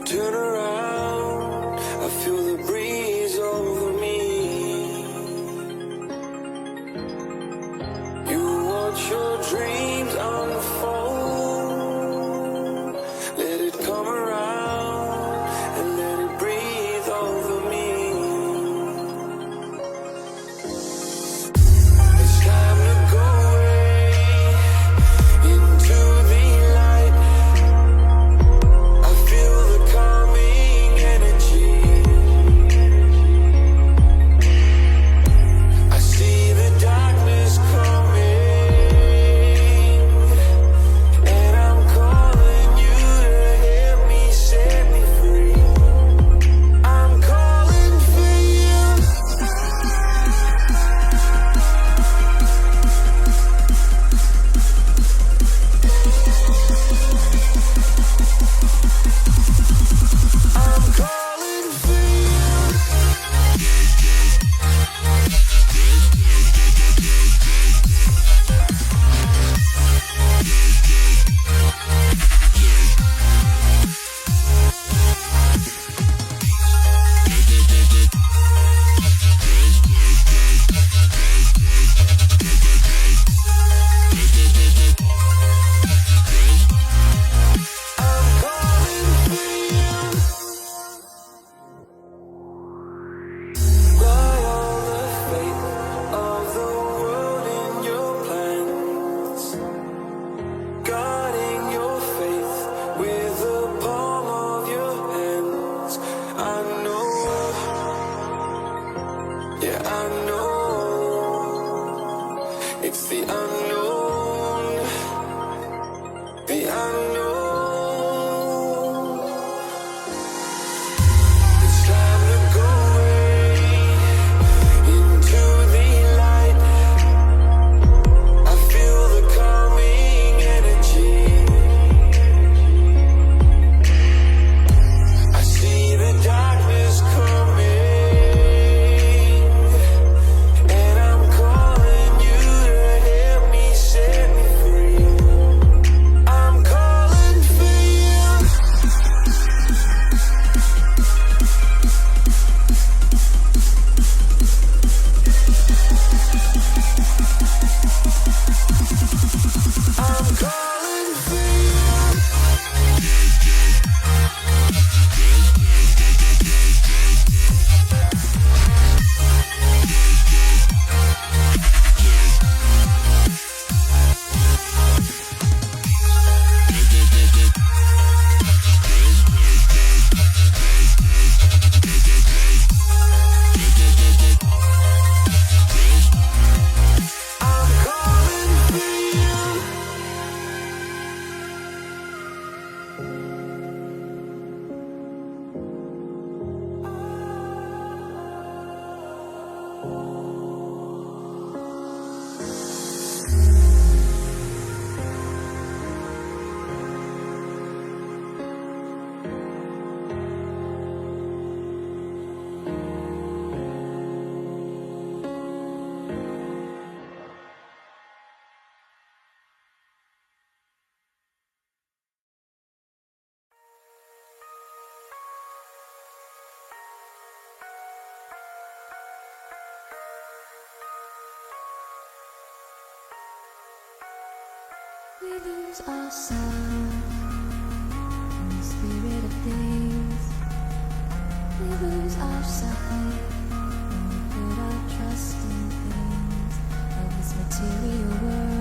Turn around, I feel the breeze over me. You watch your dreams unfold. Let it come around and let it breathe over me. It's time to go away into the light. I feel the calming energy. I see the darkness coming, and I'm calling you to help me set me free. I'm calling for you. I'm calling for you. I'm calling for you. Write all the fate of the world in your plans, guarding your faith with the palm of your hands. I know, yeah, I know, it's the unknown, the unknown. It's time to go away into the light. I feel the calming energy. I see the darkness coming, and I'm calling you to help me set me free. I'm calling for you. I'm calling for you. I'm calling for you. We lose ourselves in the spirit of things. We lose our sight when we put our trust in things of this material world.